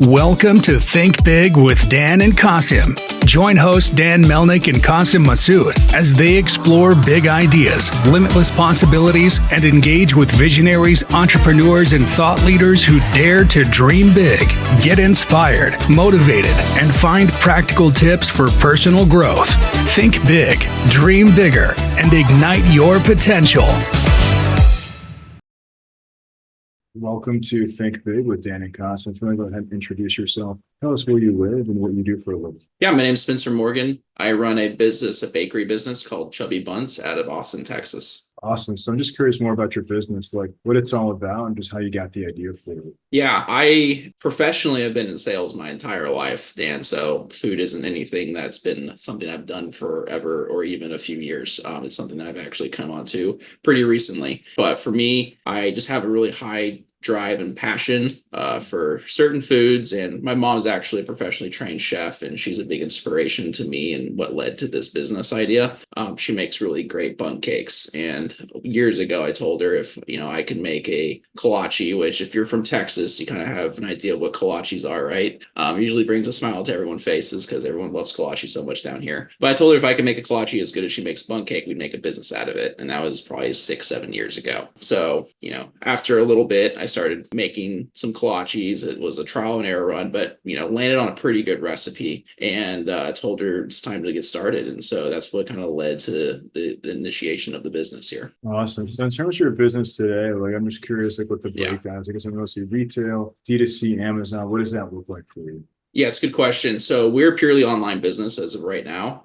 Welcome to Think Big with Dan and Qasim. Join hosts Dan Melnick and Qasim Masood as they explore big ideas, limitless possibilities, and engage with visionaries, entrepreneurs, and thought leaders who dare to dream big, get inspired, motivated, and find practical tips for personal growth. Think big, dream bigger, and ignite your potential. Welcome to Think Big with Dan and Qasim. If you want to go ahead and introduce yourself, tell us where you live and what you do for a living. Yeah, my name's Spencer Morgan. I run a bakery business called Chubby Bundts out of Austin, Texas. Awesome. So I'm just curious more about your business, like what it's all about and just how you got the idea for it. Yeah, I professionally have been in sales my entire life, Dan. So food isn't anything that's been something I've done forever or even a few years. It's something that I've actually come onto pretty recently. But for me, I just have a really high drive and passion for certain foods. And my mom's actually a professionally trained chef, and she's a big inspiration to me and what led to this business idea. She makes really great bundt cakes. And years ago, I told her if, I could make a kolache, which if you're from Texas, you kind of have an idea of what kolaches are, right? Usually brings a smile to everyone's faces because everyone loves kolache so much down here. But I told her if I could make a kolache as good as she makes bundt cake, we'd make a business out of it. And that was probably 6-7 years ago. So, after a little bit, I started making some kolaches. It was a trial and error run, but landed on a pretty good recipe, and told her it's time to get started. And so that's what kind of led to the initiation of the business here. Awesome. So in terms of your business today, I'm just curious, what the breakdown is. I guess I'm mostly retail, D2C, Amazon. What does that look like for you? Yeah, it's a good question. So we're a purely online business as of right now,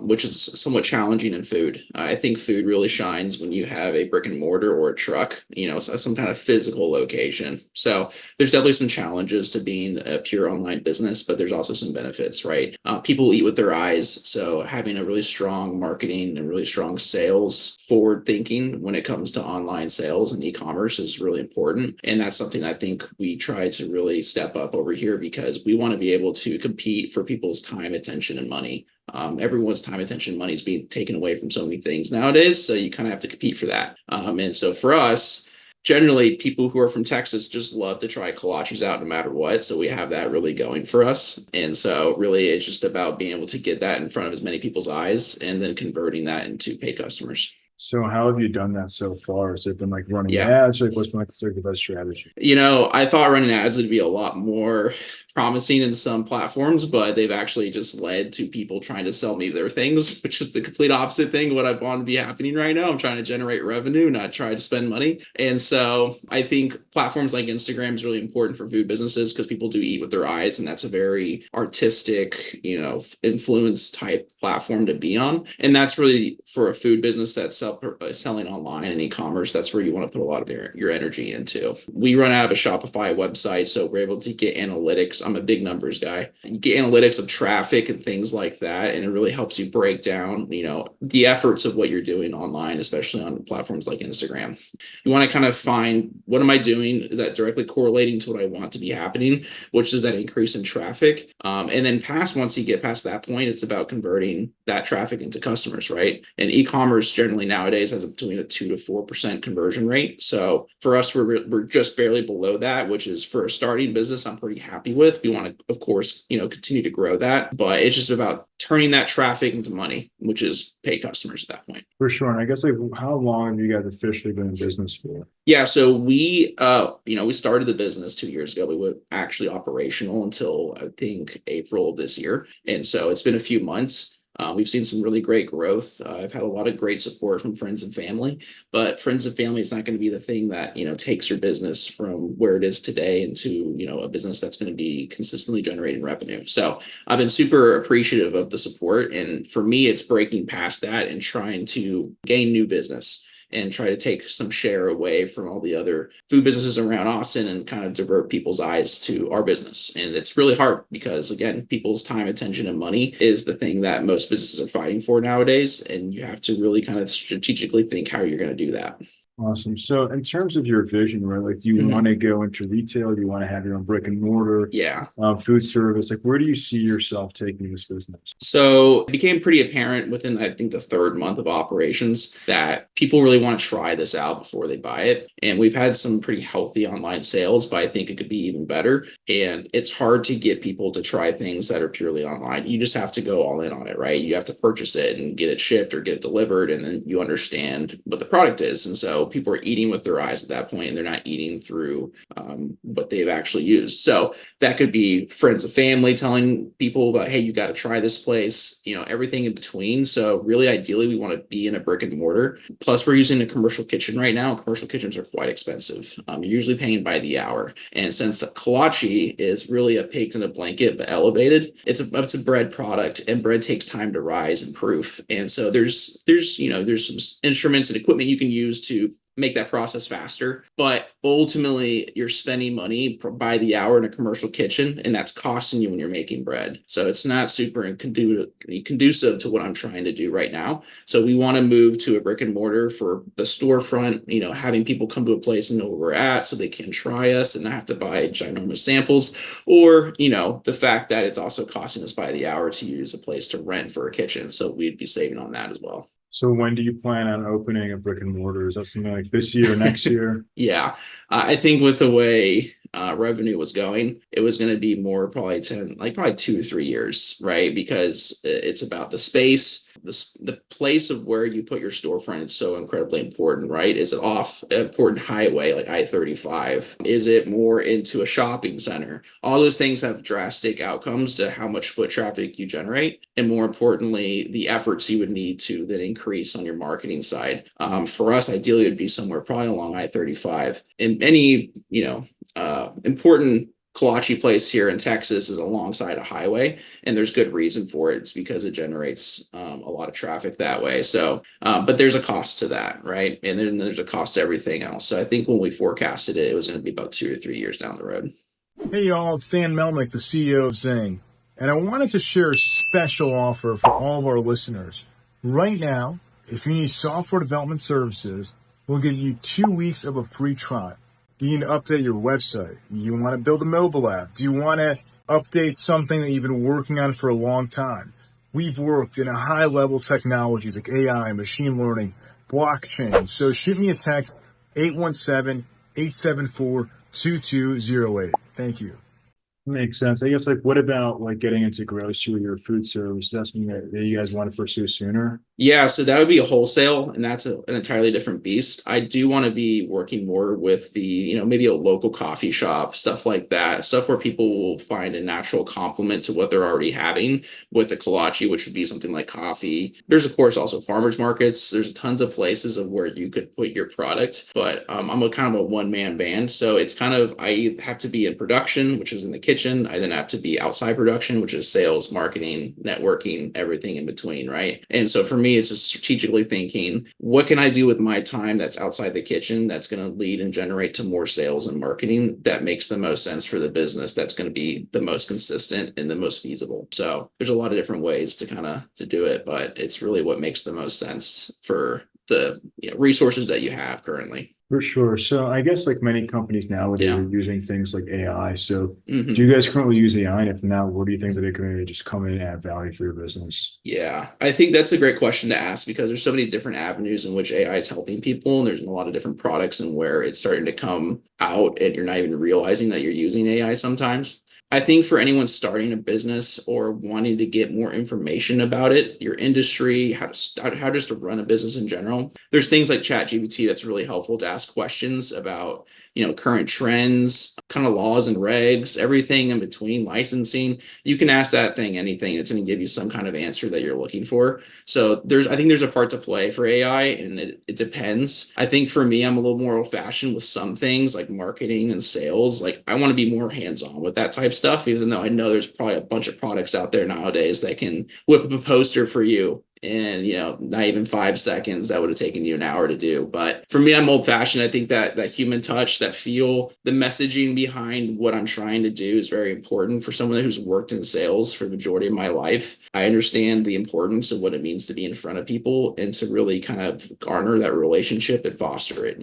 which is somewhat challenging in food. I think food really shines when you have a brick and mortar or a truck, some kind of physical location. So there's definitely some challenges to being a pure online business, but there's also some benefits, right? People eat with their eyes. So having a really strong marketing and really strong sales forward thinking when it comes to online sales and e-commerce is really important. And that's something I think we try to really step up over here because we want to be able to compete for people's time, attention, and money. Everyone's time, attention, money is being taken away from so many things nowadays. So you kind of have to compete for that. And so for us, generally, people who are from Texas just love to try kolaches out no matter what. So we have that really going for us. And so really, it's just about being able to get that in front of as many people's eyes and then converting that into paid customers. So how have you done that so far? Has it been running ads? What's been the best strategy? I thought running ads would be a lot more promising in some platforms, but they've actually just led to people trying to sell me their things, which is the complete opposite thing of what I want to be happening right now. I'm trying to generate revenue, not try to spend money. And so I think platforms like Instagram is really important for food businesses because people do eat with their eyes, and that's a very artistic, influence type platform to be on. And that's really for a food business that's selling online and e-commerce. That's where you want to put a lot of your energy into. We run out of a Shopify website, so we're able to get analytics. I'm a big numbers guy. You get analytics of traffic and things like that, and it really helps you break down, the efforts of what you're doing online, especially on platforms like Instagram. You want to kind of find, what am I doing? Is that directly correlating to what I want to be happening, which is that increase in traffic? And then once you get past that point, it's about converting that traffic into customers, right? And e-commerce generally nowadays has between a 2 to 4% conversion rate. So for us, we're just barely below that, which is for a starting business, I'm pretty happy with. We want to, of course, continue to grow that, but it's just about turning that traffic into money, which is paid customers at that point. For sure. And I guess how long have you guys officially been in business for? Yeah, so we started the business 2 years ago. We were actually operational until I think April of this year. And so it's been a few months. We've seen some really great growth. I've had a lot of great support from friends and family, but friends and family is not going to be the thing that, takes your business from where it is today into, a business that's going to be consistently generating revenue. So I've been super appreciative of the support. And for me, it's breaking past that and trying to gain new business and try to take some share away from all the other food businesses around Austin and kind of divert people's eyes to our business. And it's really hard because, again, people's time, attention, and money is the thing that most businesses are fighting for nowadays. And you have to really kind of strategically think how you're going to do that. Awesome. So in terms of your vision, right, like do you Mhm. want to go into retail? Do you want to have your own brick and mortar, Yeah. food service? Like where do you see yourself taking this business? So it became pretty apparent within, I think, the third month of operations that people really want to try this out before they buy it. And we've had some pretty healthy online sales, but I think it could be even better. And it's hard to get people to try things that are purely online. You just have to go all in on it, right? You have to purchase it and get it shipped or get it delivered, and then you understand what the product is. And so people are eating with their eyes at that point, and they're not eating through what they've actually used. So that could be friends and family telling people about, hey, you got to try this place, everything in between. So really, ideally, we want to be in a brick and mortar. Plus, we're using a commercial kitchen right now. Commercial kitchens are quite expensive. You're usually paying by the hour. And since kolache is really a pigs in a blanket, but elevated, it's a bread product, and bread takes time to rise and proof. And so there's some instruments and equipment you can use to make that process faster. But ultimately, you're spending money by the hour in a commercial kitchen, and that's costing you when you're making bread. So it's not super conducive to what I'm trying to do right now. So we want to move to a brick and mortar for the storefront, having people come to a place and know where we're at so they can try us and not have to buy ginormous samples. Or, the fact that it's also costing us by the hour to use a place to rent for a kitchen. So we'd be saving on that as well. So when do you plan on opening a brick and mortar? Is that something like this year, next year? Yeah, I think with the way revenue was going, it was going to be more probably probably 2 or 3 years, right? Because it's about the space, the place of where you put your storefront is so incredibly important, right? Is it off an important highway like I-35? Is it more into a shopping center? All those things have drastic outcomes to how much foot traffic you generate, and more importantly, the efforts you would need to then increase on your marketing side. For us, ideally, it would be somewhere probably along I-35. And any, important kolache place here in Texas is alongside a highway, and there's good reason for it. It's because it generates a lot of traffic that way. So, but there's a cost to that, right? And then there's a cost to everything else. So I think when we forecasted it, it was going to be about 2 or 3 years down the road. Hey y'all, it's Dan Melnick, the CEO of Zing, and I wanted to share a special offer for all of our listeners. Right now, if you need software development services, we'll give you 2 weeks of a free trial. Do you need to update your website? Do you want to build a mobile app? Do you want to update something that you've been working on for a long time? We've worked in a high-level technologies like AI, machine learning, blockchain. So shoot me a text, 817-874-2208. Thank you. Makes sense. I guess like what about like getting into grocery or food service? That's something that you guys want to pursue sooner. Yeah, so that would be a wholesale, and that's an entirely different beast. I do want to be working more with maybe a local coffee shop, stuff like that, stuff where people will find a natural complement to what they're already having with the kolache, which would be something like coffee. There's, of course, also farmers markets. There's tons of places of where you could put your product, but I'm a kind of a one-man band. So it's kind of, I have to be in production, which is in the kitchen. I then have to be outside production, which is sales, marketing, networking, everything in between, right? And so for me, it's just strategically thinking, what can I do with my time that's outside the kitchen that's going to lead and generate to more sales and marketing that makes the most sense for the business, that's going to be the most consistent and the most feasible. So there's a lot of different ways to do it, but it's really what makes the most sense for the resources that you have currently. For sure. So I guess like many companies nowadays Yeah. are using things like AI. So Mhm. do you guys currently use AI? And if not, what do you think that it can just come in and add value for your business? Yeah, I think that's a great question to ask because there's so many different avenues in which AI is helping people, and there's a lot of different products and where it's starting to come out, and you're not even realizing that you're using AI sometimes. I think for anyone starting a business or wanting to get more information about it, your industry, how just to run a business in general, there's things like ChatGPT that's really helpful to ask questions about, current trends, kind of laws and regs, everything in between, licensing. You can ask that thing anything. It's going to give you some kind of answer that you're looking for. So I think there's a part to play for AI, and it depends. I think for me, I'm a little more old fashioned with some things like marketing and sales. Like I want to be more hands-on with that type stuff, even though I know there's probably a bunch of products out there nowadays that can whip up a poster for you and not even 5 seconds that would have taken you an hour to do. But for me, I'm old fashioned. I think that human touch, that feel, the messaging behind what I'm trying to do is very important for someone who's worked in sales for the majority of my life. I understand the importance of what it means to be in front of people and to really kind of garner that relationship and foster it.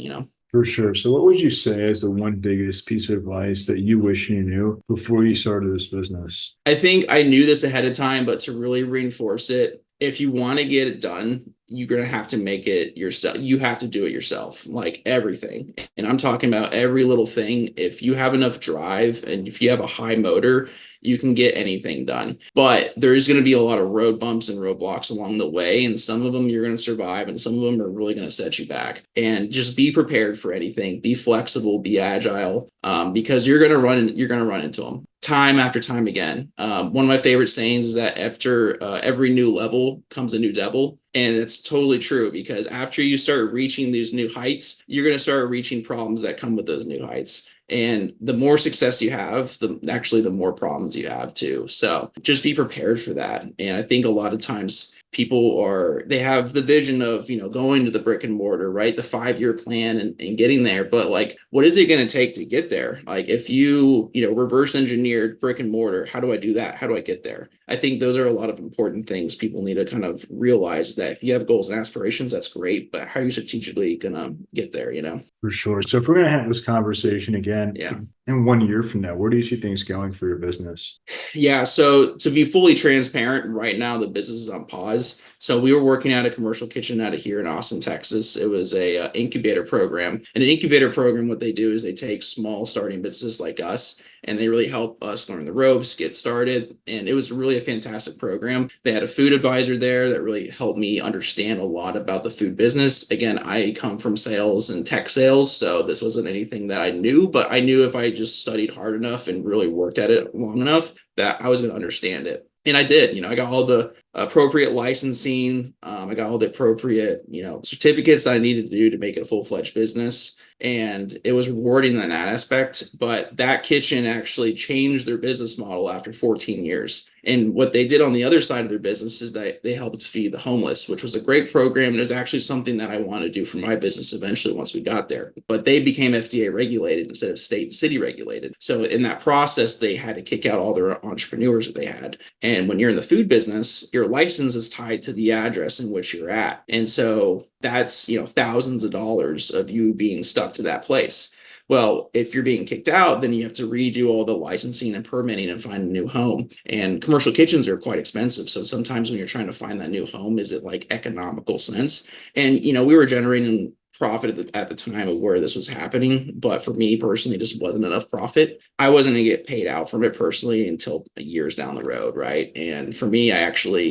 For sure. So what would you say is the one biggest piece of advice that you wish you knew before you started this business? I think I knew this ahead of time, but to really reinforce it, if you want to get it done, you're going to have to make it yourself. You have to do it yourself, like everything. And I'm talking about every little thing. If you have enough drive and if you have a high motor, you can get anything done. But there's going to be a lot of road bumps and roadblocks along the way. And some of them you're going to survive and some of them are really going to set you back. And just be prepared for anything. Be flexible, be agile, because you're going to run into them time after time again. One of my favorite sayings is that after every new level comes a new devil. And it's totally true, because after you start reaching these new heights, you're going to start reaching problems that come with those new heights. And the more success you have, the more problems you have too. So just be prepared for that. And I think a lot of times they have the vision of, going to the brick and mortar, right? The 5-year plan and getting there. But like, what is it going to take to get there? Like if you reverse engineered brick and mortar, how do I do that? How do I get there? I think those are a lot of important things people need to kind of realize, that if you have goals and aspirations, that's great, but how are you strategically going to get there, For sure. So if we're going to have this conversation again, Yeah. in 1 year from now, where do you see things going for your business? Yeah. So to be fully transparent, right now the business is on pause. So we were working at a commercial kitchen out of here in Austin, Texas. It was a incubator program. And an incubator program, what they do is they take small starting businesses like us, and they really help us learn the ropes, get started. And it was really a fantastic program. They had a food advisor there that really helped me understand a lot about the food business. Again, I come from sales and tech sales, so this wasn't anything that I knew, but I knew if I just studied hard enough and really worked at it long enough, that I was going to understand it. And I did. I got all the appropriate licensing. I got all the appropriate, certificates that I needed to do to make it a full-fledged business. And it was rewarding in that aspect. But that kitchen actually changed their business model after 14 years. And what they did on the other side of their business is that they helped feed the homeless, which was a great program. And it was actually something that I wanted to do for my business eventually once we got there. But they became FDA regulated instead of state and city regulated. So in that process, they had to kick out all their entrepreneurs that they had. And when you're in the food business, your license is tied to the address in which you're at. And so that's, thousands of dollars of you being stuck to that place. Well, if you're being kicked out, then you have to redo all the licensing and permitting and find a new home. And commercial kitchens are quite expensive. So sometimes when you're trying to find that new home, is it like economical sense? And, we were generating profit at the time of where this was happening. But for me personally, just wasn't enough profit. I wasn't going to get paid out from it personally until years down the road. Right. And for me,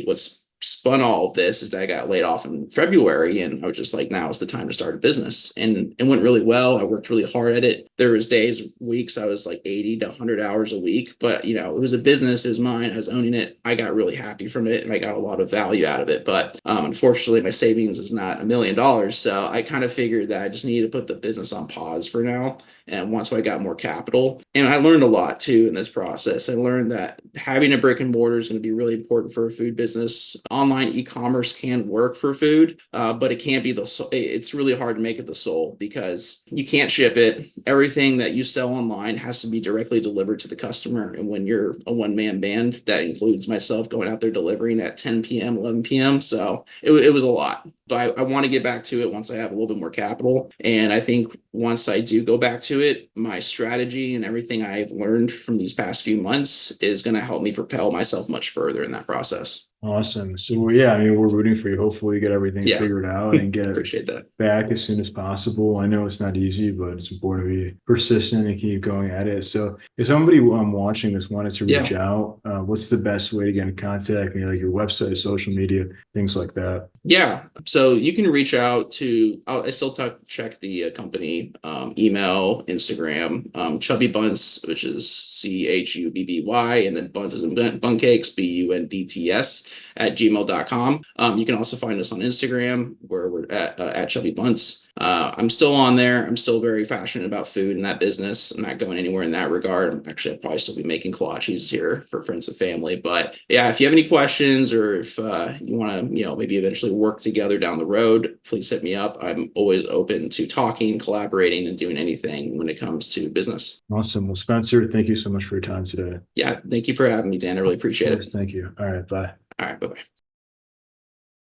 what's spun all of this is that I got laid off in February, and I was just like, now is the time to start a business. And it went really well. I worked really hard at it. There was days, weeks, I was like 80 to 100 hours a week, but it was a business, it was mine. I was owning it. I got really happy from it and I got a lot of value out of it. But unfortunately, my savings is not $1 million. So I kind of figured that I just needed to put the business on pause for now. And once I got more capital, and I learned a lot too in this process. I learned that having a brick and mortar is going to be really important for a food business. Online e-commerce can work for food, but it can't be it's really hard to make it the soul, because you can't ship it. Everything that you sell online has to be directly delivered to the customer. And when you're a one-man band, that includes myself going out there delivering at 10 p.m., 11 p.m. So it was a lot. But I want to get back to it once I have a little bit more capital. And I think once I do go back to it, my strategy and everything I've learned from these past few months is going to help me propel myself much further in that process. Awesome. So yeah, we're rooting for you. Hopefully you get everything figured out and get Appreciate that. back as soon as possible. I know it's not easy, but it's important to be persistent and keep going at it. So if somebody watching this wanted to reach out, what's the best way to get in contact? Like your website, social media, things like that. Yeah. So you can reach out to, I still check the company email, Instagram, Chubby Bundts, which is CHUBBY, and then Bundts is in Bun Cakes, BUNDTS. chubbyBundts@gmail.com. You can also find us on Instagram, where we're at Chubby Bundts. I'm still on there. I'm still very passionate about food and that business. I'm not going anywhere in that regard. I'll probably still be making kolaches here for friends and family. But yeah, if you have any questions, or if you want to, maybe eventually work together down the road, please hit me up. I'm always open to talking, collaborating, and doing anything when it comes to business. Awesome. Well, Spencer, thank you so much for your time today. Yeah, thank you for having me, Dan. I really appreciate it. Thank you. All right, bye. All right, bye-bye.